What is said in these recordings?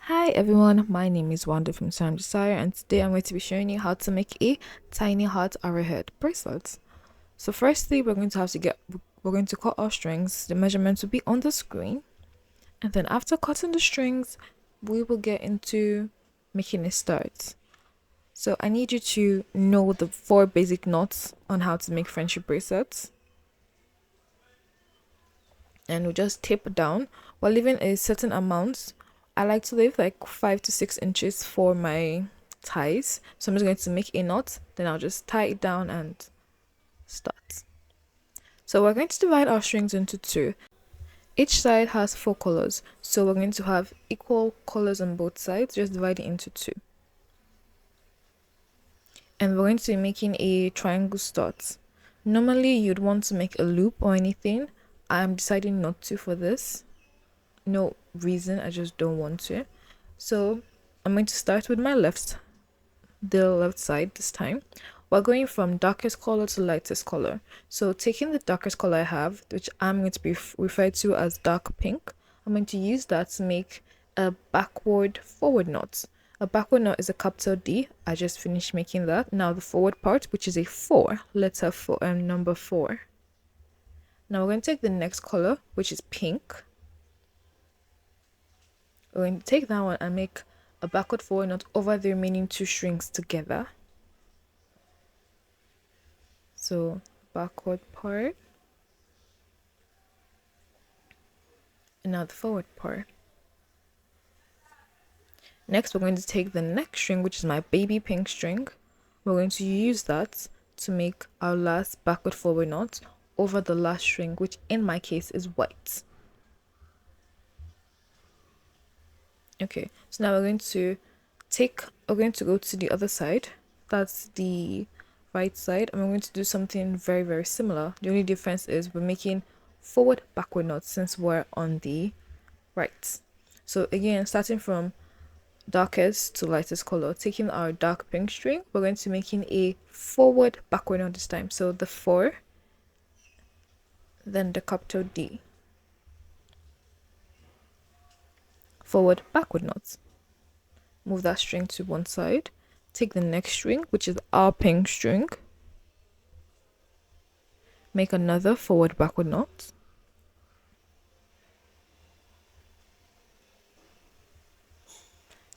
Hi everyone, my name is Wanda from Sam Desire, and today I'm going to be showing you how to make a tiny heart arrowhead bracelet. So firstly, we're going to cut our strings. The measurements will be on the screen, and then after cutting the strings, we will get into making a start. So I need you to know the four basic knots on how to make friendship bracelets, and we'll just tape down while leaving a certain amount. I like to leave like 5 to 6 inches for my ties. So I'm just going to make a knot, then I'll just tie it down and start. So we're going to divide our strings into two. Each side has four colors, so we're going to have equal colors on both sides, just divide it into two. And we're going to be making a triangle start. Normally you'd want to make a loop or anything. I'm deciding not to for this. No reason, I just don't want to. So I'm going to start with the left side this time. We're going from darkest color to lightest color. So taking the darkest color I have, which I'm going to be referred to as dark pink, I'm going to use that to make a backward forward knot. A backward knot is a capital D. I just finished making that. Now the forward part, which is a 4, letter 4, number 4. Now we're going to take the next color, which is pink. We're going to take that one and make a backward forward knot over the remaining two strings together. So backward part and now the forward part. Next we're going to take the next string, which is my baby pink string. We're going to use that to make our last backward forward knot over the last string, which in my case is white. Okay, so now we're going to go to the other side. That's the right side, and we're going to do something very, very similar. The only difference is we're making forward backward knots since we're on the right. So again, starting from darkest to lightest color, taking our dark pink string, we're going to be making a forward backward knot this time. So the 4, then the capital D. Forward backward knots. Move that string to one side. Take the next string, which is our pink string. Make another forward backward knot.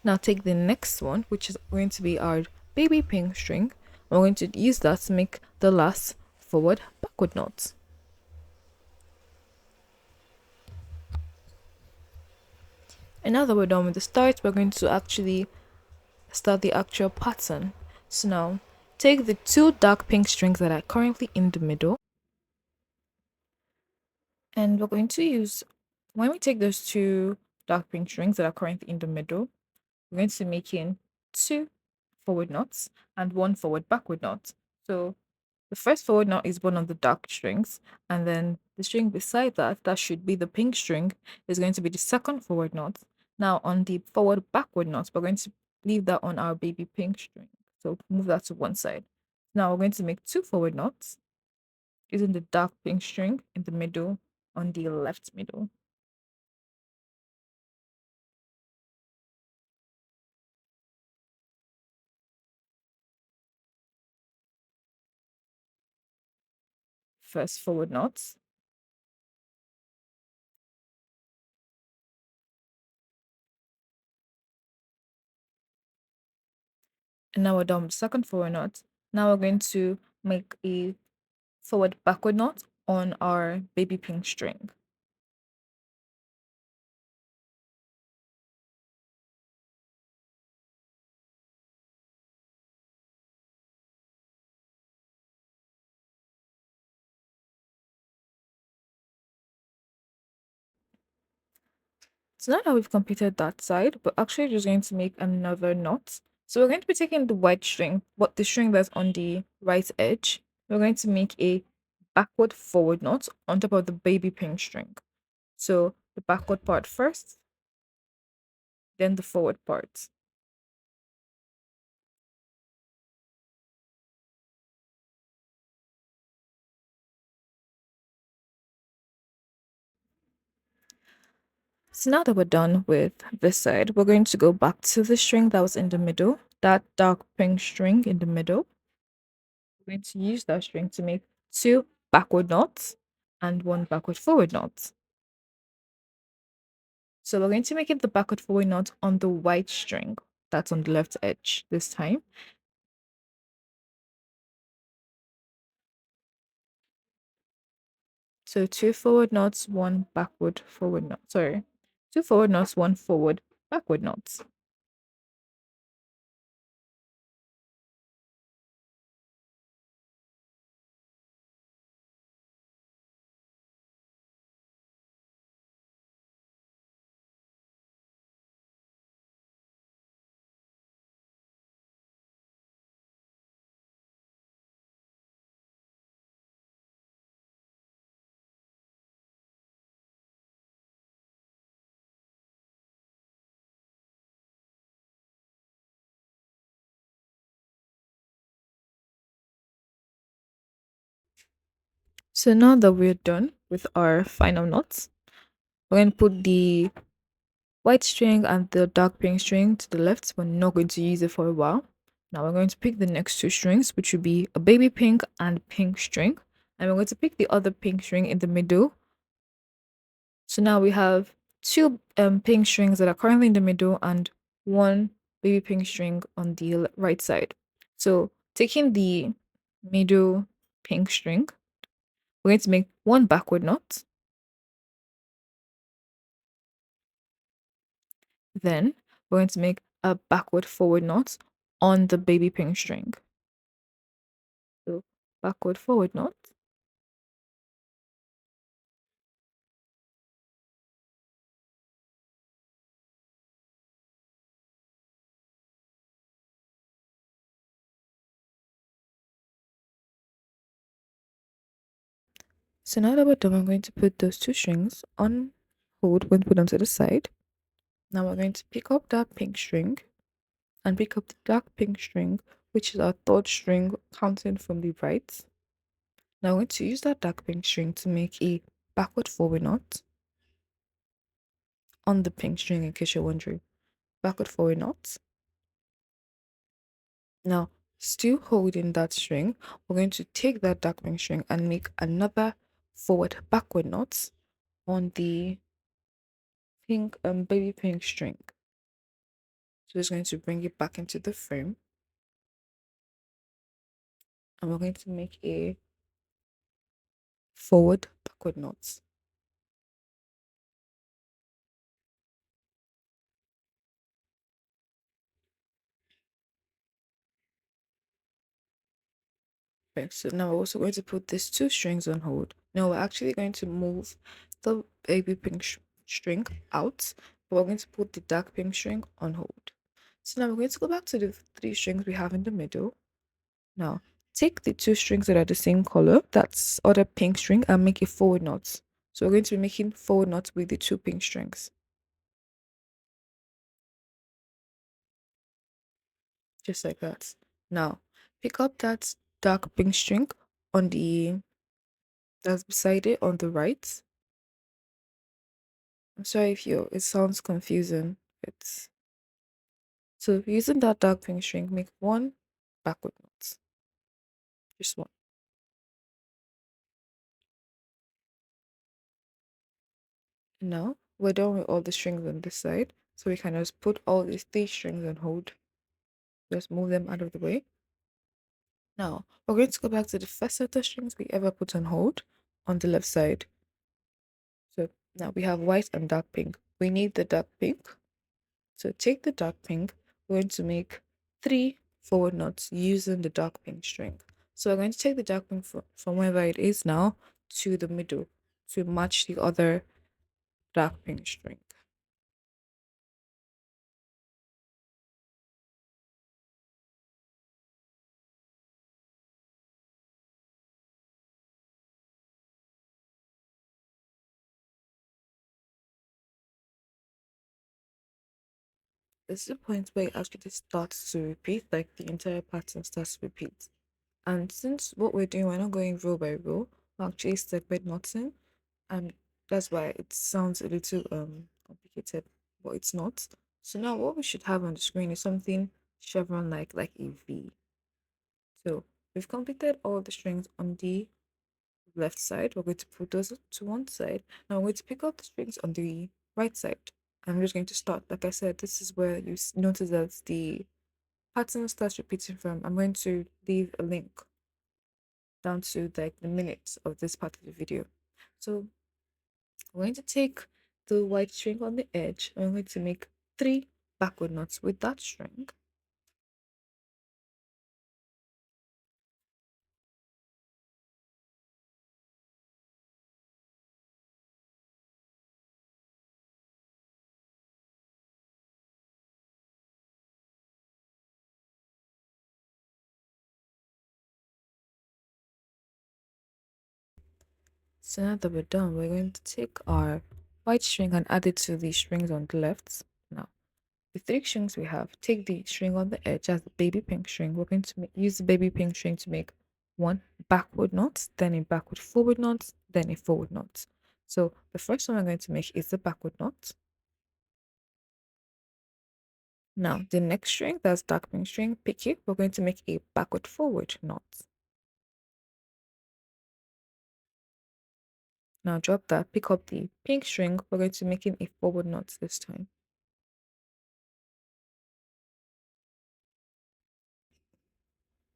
Now take the next one, which is going to be our baby pink string. We're going to use that to make the last forward backward knot. And now that we're done with the start, we're going to actually start the actual pattern. So now take the two dark pink strings that are currently in the middle, and we're going to use, when we take those two dark pink strings that are currently in the middle, we're going to be making two forward knots and one forward backward knot. So the first forward knot is one of the dark strings, and then the string beside that, that should be the pink string, is going to be the second forward knot. Now on the forward backward knot, we're going to leave that on our baby pink string. So move that to one side. Now we're going to make two forward knots using the dark pink string in the middle on the left middle. First forward knot. And now we're done with the second forward knot. Now we're going to make a forward backward knot on our baby pink string. So now that we've completed that side, we're actually just going to make another knot. So we're going to be taking the white string, but the string that's on the right edge, we're going to make a backward forward knot on top of the baby pink string. So the backward part first, then the forward part. So now that we're done with this side, we're going to go back to the string that was in the middle, that dark pink string in the middle. We're going to use that string to make two backward knots and one backward forward knot. So we're going to make it the backward forward knot on the white string that's on the left edge this time. So two forward knots, one backward forward knot. Sorry, two forward knots, one forward backward knots. So now that we're done with our final knots, we're going to put the white string and the dark pink string to the left. We're not going to use it for a while. Now we're going to pick the next two strings, which would be a baby pink and pink string. And we're going to pick the other pink string in the middle. So now we have two pink strings that are currently in the middle and one baby pink string on the right side. So taking the middle pink string, we're going to make one backward knot. Then we're going to make a backward forward knot on the baby pink string. So backward forward knot. So now that we're done, I'm going to put those two strings on hold when put onto the side. Now we're going to pick up that pink string and pick up the dark pink string, which is our third string counting from the right. Now I'm going to use that dark pink string to make a backward forward knot on the pink string in case you're wondering. Backward forward knot. Now, still holding that string, we're going to take that dark pink string and make another forward backward knot on the pink baby pink string. So it's going to bring it back into the frame. And we're going to make a forward backward knot. Okay, so now we're also going to put these two strings on hold. Now we're actually going to move the baby pink string out, but we're going to put the dark pink string on hold. So now we're going to go back to the three strings we have in the middle. Now take the two strings that are the same color, that's other pink string, and make a forward knot. So we're going to be making forward knots with the two pink strings. Just like that. Now pick up that dark pink string on the that's beside it on the right. I'm sorry if you it sounds confusing. It's so using that dark pink string, make one backward knot. Just one. Now we're done with all the strings on this side. So we can just put all these three strings on hold. Just move them out of the way. Now we're going to go back to the first set of strings we ever put on hold on the left side. So now we have white and dark pink. We need the dark pink. So take the dark pink. We're going to make three forward knots using the dark pink string. So we're going to take the dark pink from wherever it is now to the middle to match the other dark pink string. This is the point where it actually starts to repeat, like the entire pattern starts to repeat. And since what we're doing, we're not going row by row, we're actually step by knotting, and that's why it sounds a little complicated, but it's not. So now what we should have on the screen is something chevron like a V. So we've completed all the strings on the left side. We're going to put those to one side. Now we're going to pick up the strings on the right side. I'm just going to start. Like I said, this is where you notice that the pattern starts repeating from. I'm going to leave a link down to like the minutes of this part of the video. So we're going to take the white string on the edge and we're going to make 3 backward knots with that string. So now that we're done, we're going to take our white string and add it to the strings on the left. Now, the 3 strings we have, take the string on the edge as the baby pink string. We're going to use the baby pink string to make 1 backward knot, then a backward forward knot, then a forward knot. So the first one we're going to make is the backward knot. Now, the next string, that's dark pink string, pick it, we're going to make a backward forward knot. Now drop that, pick up the pink string, we're going to make it a forward knot this time.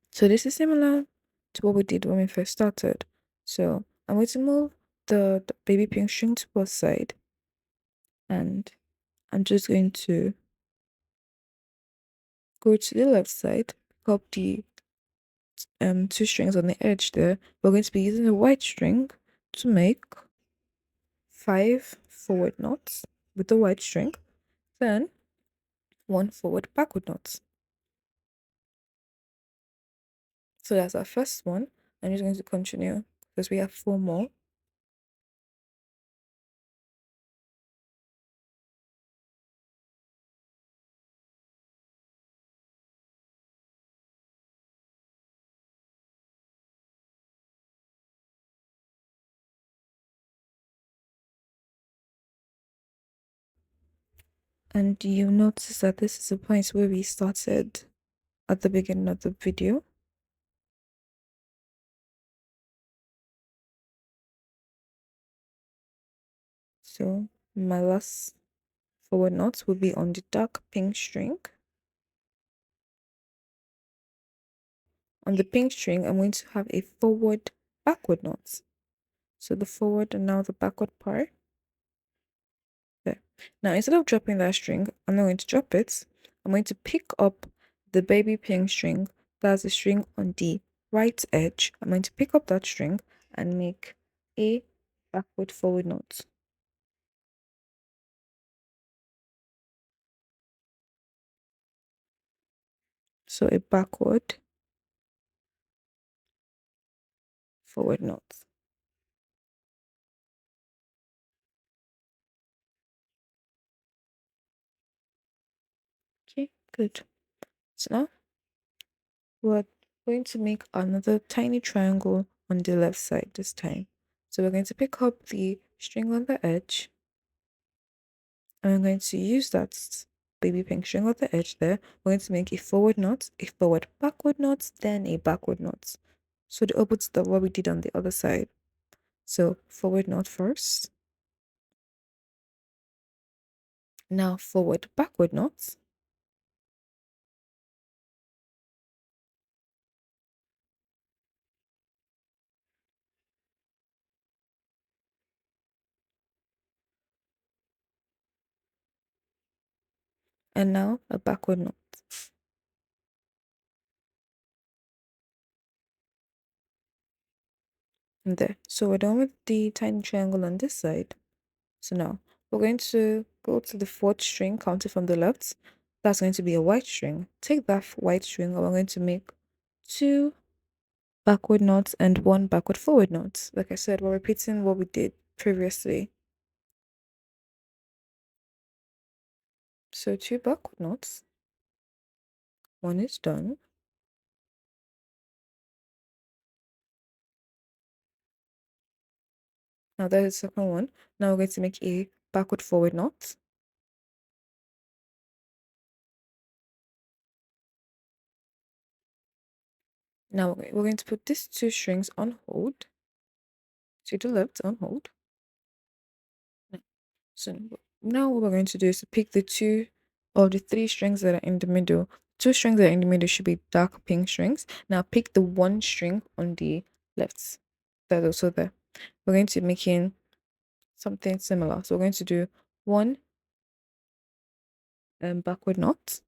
So this is similar to what we did when we first started. So I'm going to move the baby pink string to both side, and I'm just going to go to the left side, pick up the 2 strings on the edge there. We're going to be using the white string to make 5 forward knots with the white string, then 1 forward backward knot. So that's our first one. I'm just going to continue because we have 4 more. And you notice that this is the point where we started at the beginning of the video. So my last forward knot will be on the dark pink string. On the pink string, I'm going to have a forward backward knot. So the forward and now the backward part. There. Now instead of dropping that string, I'm not going to drop it. I'm going to pick up the baby pink string. That's the string on the right edge. I'm going to pick up that string and make a backward forward knot. So a backward forward knot. Okay, good. So now we're going to make another tiny triangle on the left side this time. So we're going to pick up the string on the edge. And I'm going to use that baby pink string on the edge there. We're going to make a forward knot, a forward backward knot, then a backward knot. So the opposite of what we did on the other side. So forward knot first. Now forward backward knot. And now a backward knot. And there. So we're done with the tiny triangle on this side. So now we're going to go to the 4th string, counting from the left. That's going to be a white string. Take that white string and we're going to make 2 backward knots and 1 backward forward knot. Like I said, we're repeating what we did previously. So 2 backward knots. 1 is done. Now there's the second one. Now we're going to make a backward forward knot. Now we're going to put these two strings on hold, to the left on hold. So now what we're going to do is to pick the two of the three strings that are in the middle. Two strings that are in the middle should be dark pink strings. Now pick the one string on the left that's also there. We're going to be making something similar. So we're going to do one backward knot,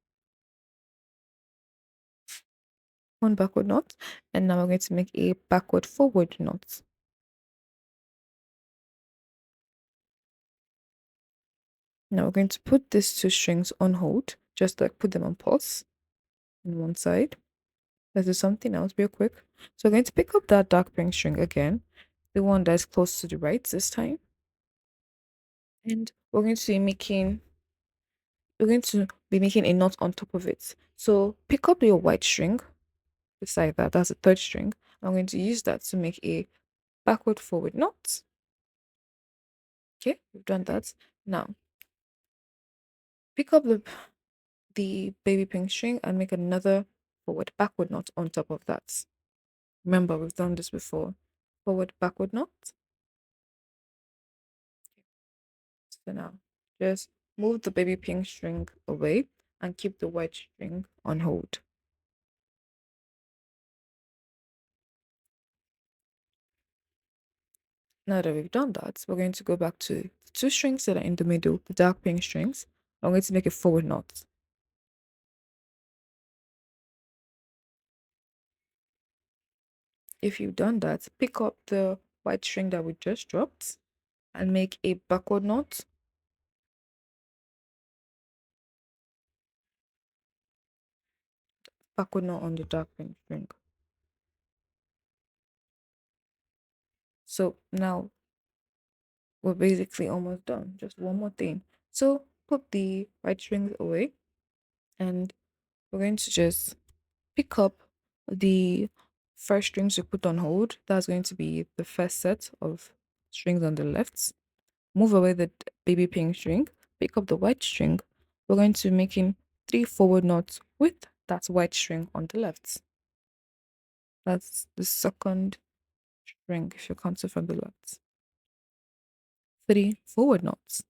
one backward knot, and now we're going to make a backward forward knot. Now we're going to put these two strings on hold, just like put them on pause on one side. Let's do something else real quick. So we're going to pick up that dark pink string again, the one that's close to the right this time. And we're going to be making a knot on top of it. So pick up your white string beside that, that's the third string. I'm going to use that to make a backward forward knot. Okay, we've done that. Now pick up the baby pink string and make another forward backward knot on top of that. Remember, we've done this before. Forward backward knot. So now just move the baby pink string away and keep the white string on hold. Now that we've done that, we're going to go back to the two strings that are in the middle, the dark pink strings. I'm going to make a forward knot. If you've done that, pick up the white string that we just dropped and make a backward knot. Backward knot on the dark pink string. So now we're basically almost done. Just one more thing. So put the white strings away and we're going to just pick up the first strings we put on hold. That's going to be the first set of strings on the left. Move away the baby pink string, pick up the white string. We're going to be making three forward knots with that white string on the left. That's the second string if you count it from the left. Three forward knots.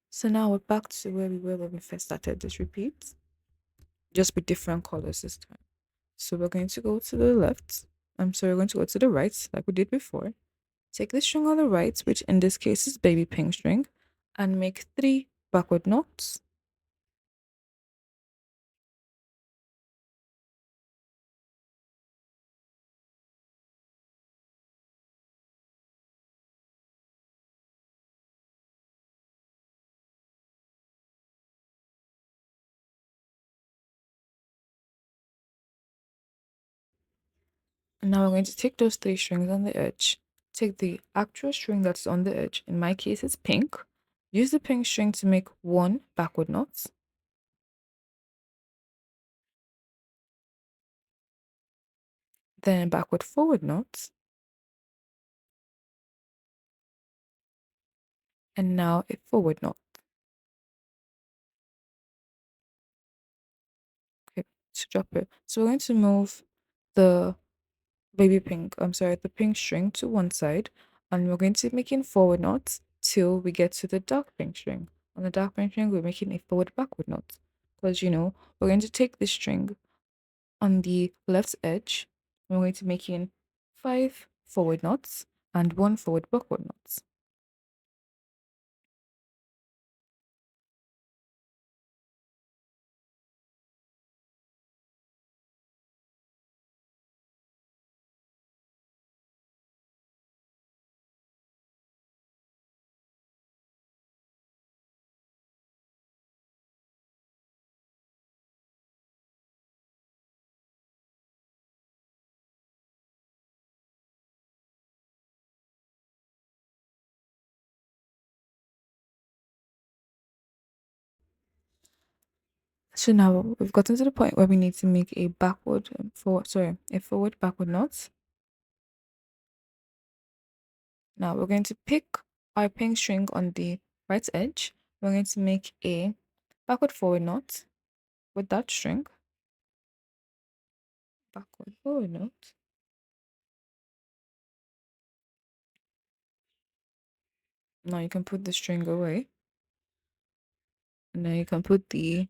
So now we're back to where we were when we first started this repeat, just with different colors this time. So we're going to go to the left. We're going to go to the right, like we did before. Take the string on the right, which in this case is baby pink string, and make three backward knots. And now we're going to take those three strings on the edge, take the actual string that's on the edge, in my case it's pink, use the pink string to make one backward knot, then backward forward knot, and now a forward knot. Okay, to drop it. So we're going to move the the pink string to one side, and we're going to be making forward knots till we get to the dark pink string. On the dark pink string, we're making a forward backward knot because we're going to take this string on the left edge, and we're going to be making five forward knots and one forward backward knot. So now we've gotten to the point where we need to make a backward forward, sorry, a forward backward knot. Now we're going to pick our pink string on the right edge. We're going to make a backward forward knot with that string. Backward forward knot. Now you can put the string away. And then you can put the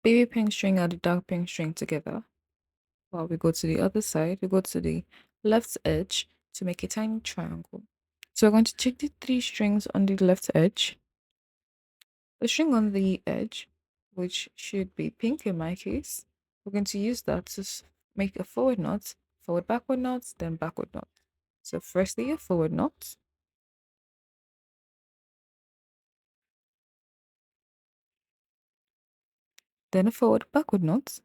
baby pink string and the dark pink string together. While we go to the other side, we go to the left edge to make a tiny triangle. So we're going to take the three strings on the left edge. The string on the edge, which should be pink in my case, we're going to use that to make a forward knot, forward backward knot, then backward knot. So firstly a forward knot, then a forward backward knot,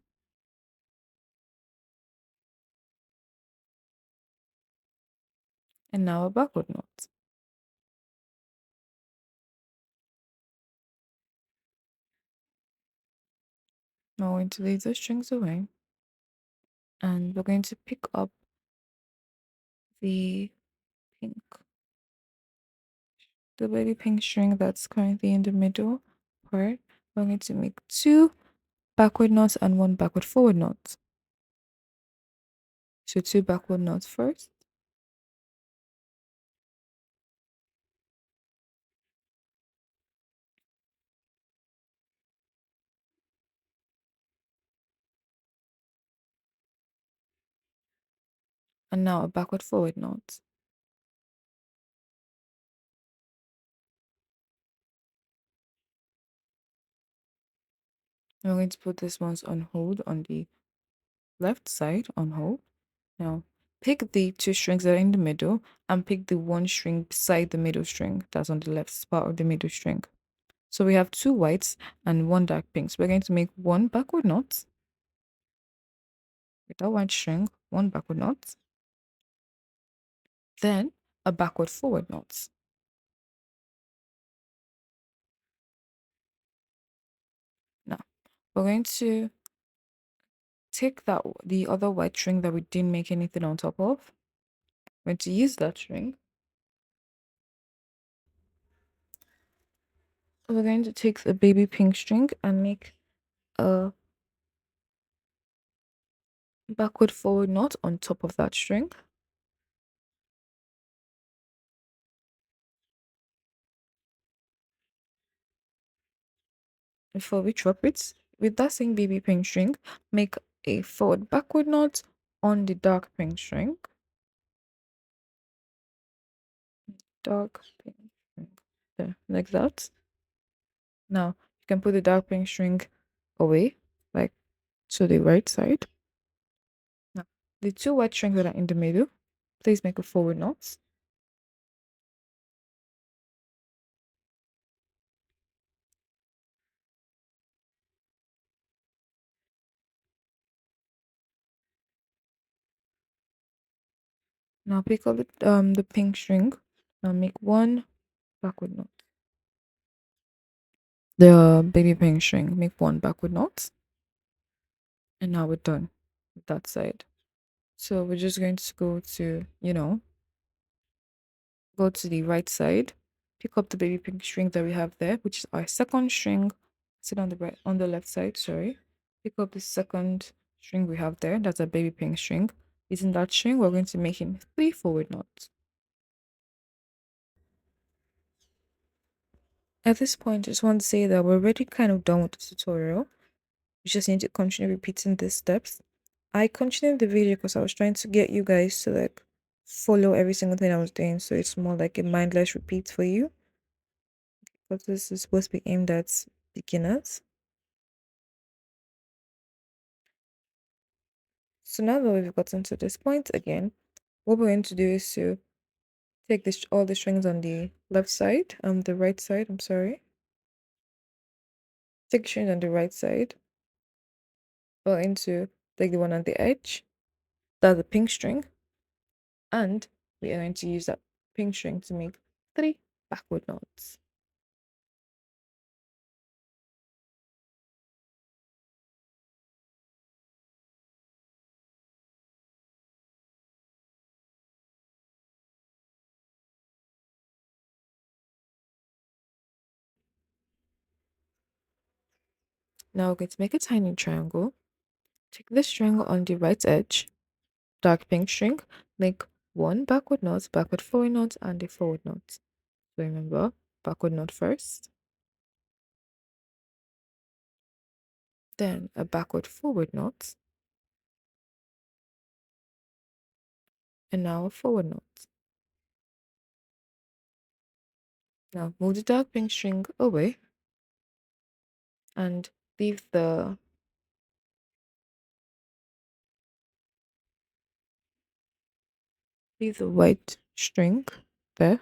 and now a backward knot. Now we're going to leave the strings away, and we're going to pick up the pink, the baby pink string that's currently in the middle part. We're going to make two backward knots and one backward forward knot. So two backward knots first, and now a backward forward knot. And we're going to put this ones on hold on the left side on hold. Now pick the two strings that are in the middle and pick the one string beside the middle string that's on the left part of the middle string. So we have two whites and one dark pink. So we're going to make one backward knot with that white string, one backward knot, then a backward forward knot. Now we're going to take that the other white string that we didn't make anything on top of. We're going to use that string. We're going to take the baby pink string and make a backward forward knot on top of that string. Before we drop it, with that same baby pink string, make a forward backward knot on the dark pink string. Dark pink string. There, like that. Now you can put the dark pink string away, like to the right side. Now the two white strings that are in the middle, please make a forward knot. Now pick up the pink string and make one backward knot. The baby pink string, make one backward knot. And now we're done with that side. So we're just going to go to, go to the right side, pick up the baby pink string that we have there, which is our second string. Sit on the right, on the left side, sorry. Pick up the second string we have there. That's a baby pink string. Using that string, we're going to make in three forward knots. At this point, I just want to say that we're already kind of done with the tutorial. We just need to continue repeating these steps. I continued the video because I was trying to get you guys to like follow every single thing I was doing, so it's more like a mindless repeat for you. But this is supposed to be aimed at beginners. So now that we've gotten to this point again, what we're going to do is to take this all the strings on the left side, the right side, I'm sorry. Take the strings on the right side. We're going to take the one on the edge. That's the pink string. And we are going to use that pink string to make three backward knots. Now we're going to make a tiny triangle. Take this triangle on the right edge, dark pink string, make one backward forward knot, and a forward knot. So remember, backward knot first, then a backward forward knot, and now a forward knot. Now move the dark pink string away and leave the white string there.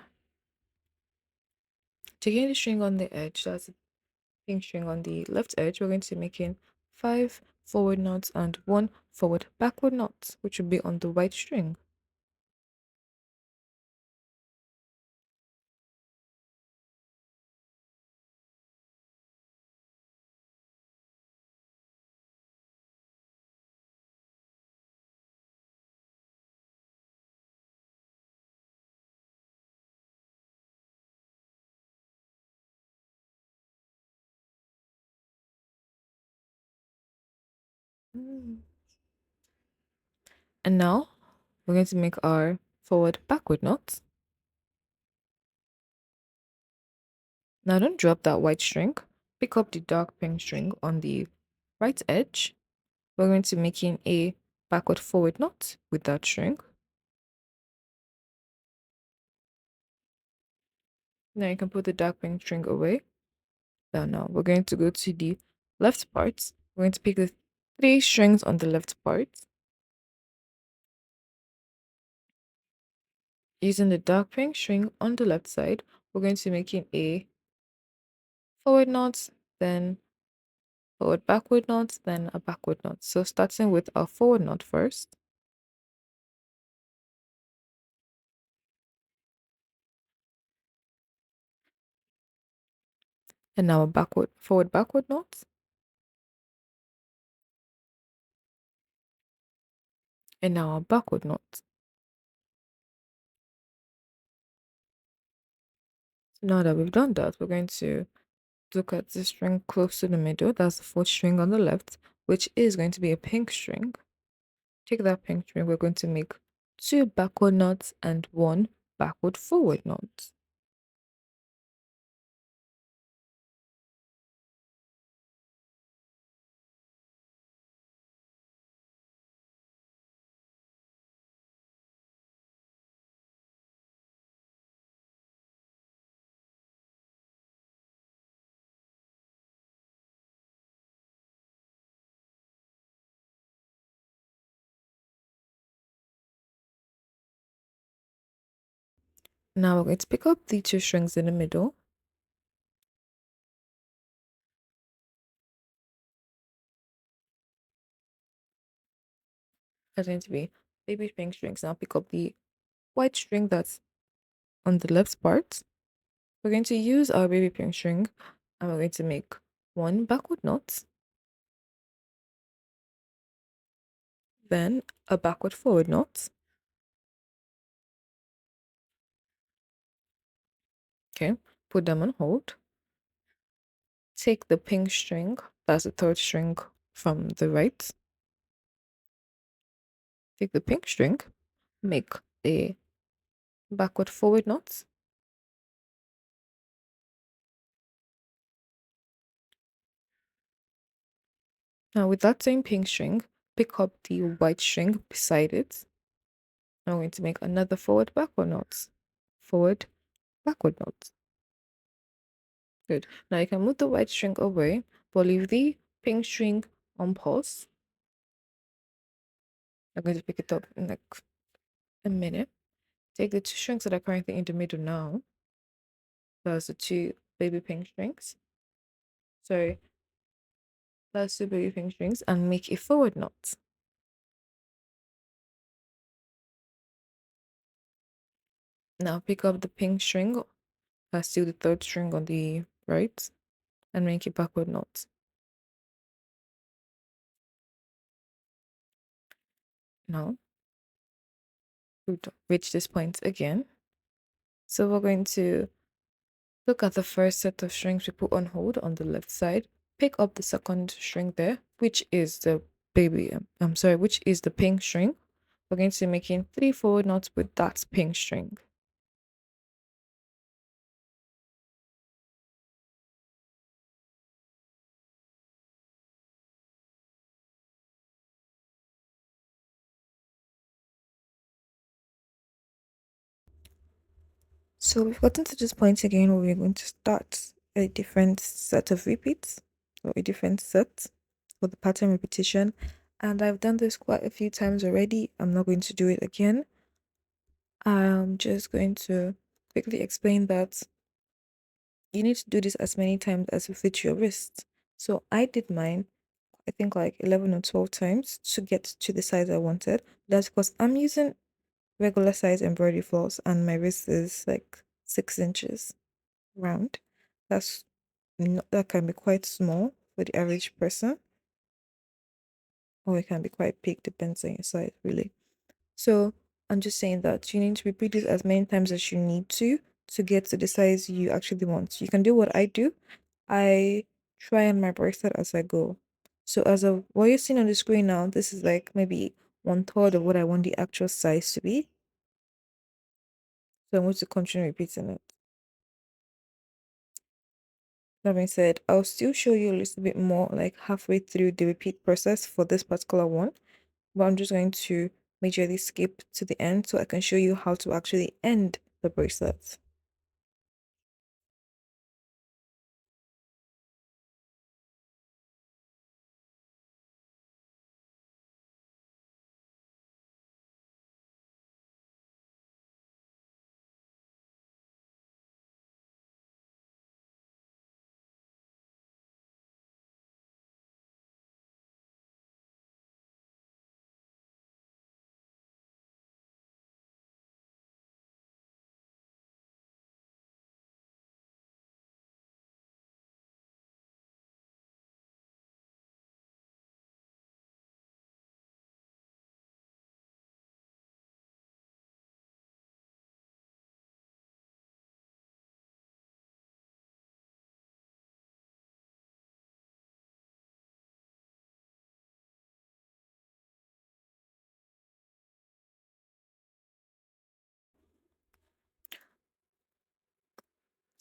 Taking the string on the edge, that's the pink string on the left edge, we're going to be making 5 forward knots and 1 forward backward knot, which will be on the white string. Mm. And now we're going to make our forward backward knots. Now don't drop that white string. Pick up the dark pink string on the right edge. We're going to be making a backward forward knot with that string. Now you can put the dark pink string away. Now we're going to go to the left part. We're going to pick the 3 strings on the left part. Using the dark pink string on the left side, we're going to be making a forward knot, then forward backward knot, then a backward knot. So starting with our forward knot first. And now a forward backward knot. And now a backward knot. So now that we've done that, we're going to look at the string close to the middle. That's the 4th string on the left, which is going to be a pink string. Take that pink string, we're going to make 2 backward knots and 1 backward forward knot. Now we're going to pick up the 2 strings in the middle. That's going to be baby pink strings. Now pick up the white string that's on the left part. We're going to use our baby pink string and we're going to make 1 backward knot, then a backward forward knot. Okay, put them on hold. Take the pink string, that's the 3rd string from the right. Take the pink string, make a backward forward knot. Now with that same pink string, pick up the white string beside it. I'm going to make another forward backward knot. Forward backward knot. Good. Now you can move the white string away, but leave the pink string on pause. I'm going to pick it up in like a minute. Take the 2 strings that are currently in the middle now. Those are 2 baby pink strings. Sorry, those 2 baby pink strings and make a forward knot. Now pick up the pink string, that's still the 3rd string on the right, and make a backward knot. Now we've reached this point again. So we're going to look at the first set of strings we put on hold on the left side. pick up the second string there, which is the baby, I'm sorry, which is the pink string. We're going to be making 3 forward knots with that pink string. So we've gotten to this point again where we're going to start a different set of repeats or a different set for the pattern repetition. And I've done this quite a few times already. I'm not going to do it again. I'm just going to quickly explain that you need to do this as many times as you fit your wrist. So I did mine, I think like 11 or 12 times to get to the size I wanted. That's because I'm using regular size embroidery floss and my wrist is like 6 inches round. That's that can be quite small for the average person, or it can be quite big, depends on your size, really. So I'm just saying that you need to repeat this as many times as you need to get to the size you actually want. You can do what I do. I try on my bracelet as I go. So as of what you're seeing on the screen now, this is like maybe 1/3 of what I want the actual size to be. So I'm going to continue repeating it. That being said, I'll still show you a little bit more like halfway through the repeat process for this particular one, but I'm just going to majorly skip to the end so I can show you how to actually end the bracelet.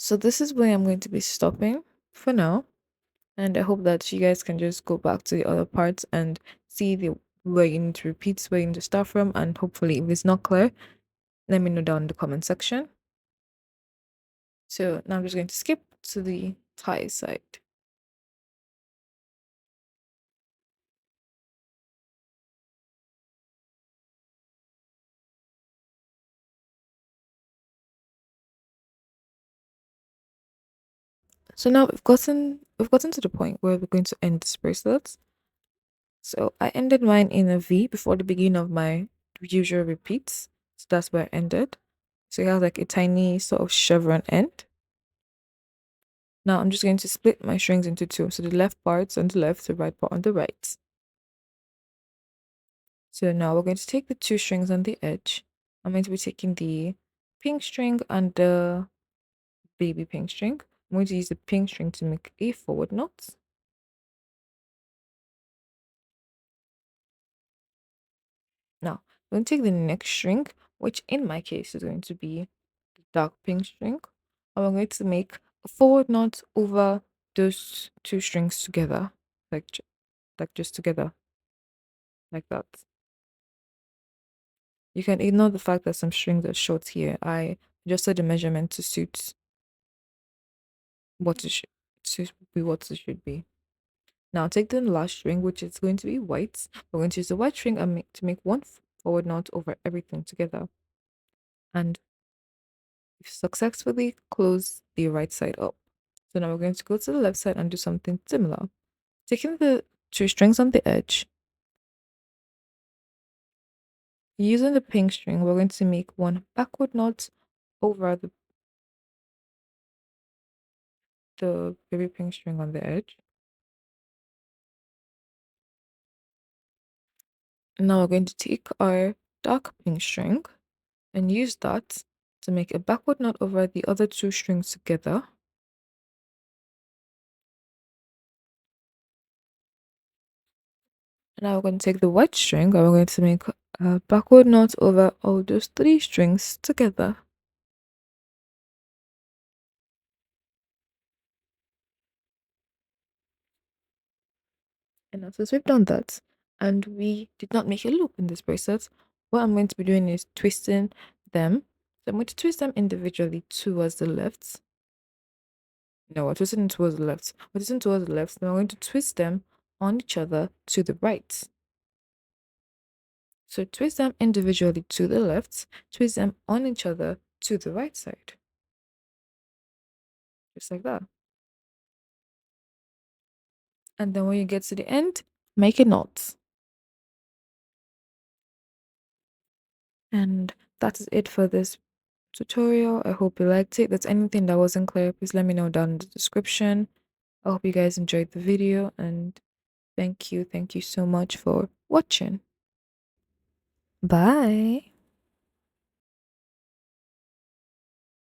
So this is where I'm going to be stopping for now. And I hope that you guys can just go back to the other parts and see the where you need to repeat, where you need to start from, and hopefully if it's not clear, let me know down in the comment section. So now I'm just going to skip to the tie side. So now we've gotten to the point where we're going to end this bracelet. So I ended mine in a V before the beginning of my usual repeats. So that's where I ended. So it has like a tiny sort of chevron end. Now I'm just going to split my strings into two. So the left part's on the left, the right part on the right. So now we're going to take the two strings on the edge. I'm going to be taking the pink string and the baby pink string. I'm going to use the pink string to make a forward knot. Now, I'm going to take the next string, which in my case is going to be the dark pink string. And we're going to make a forward knot over those two strings together, like, like just together, like that. You can ignore the fact that some strings are short here. I adjusted the measurement to suit what it should to be what it should be. Now take the last string, which is going to be white. We're going to use the white string and make to make one forward knot over everything together. And we've successfully closed the right side up. So now we're going to go to the left side and do something similar. Taking the two strings on the edge, using the pink string, we're going to make one backward knot over the baby pink string on the edge. Now we're going to take our dark pink string and use that to make a backward knot over the other two strings together. Now we're going to take the white string and we're going to make a backward knot over all those three strings together. And now since we've done that and we did not make a loop in this bracelet, what I'm going to be doing is twisting them. So I'm going to twist them individually towards the left. No, we're twisting towards the left. We're twisting towards the left. Then we're going to twist them on each other to the right. So twist them individually to the left, twist them on each other to the right side. Just like that. And then when you get to the end, make a knot. And that is it for this tutorial. I hope you liked it. If there's anything that wasn't clear, please let me know down in the description. I hope you guys enjoyed the video and thank you so much for watching. Bye.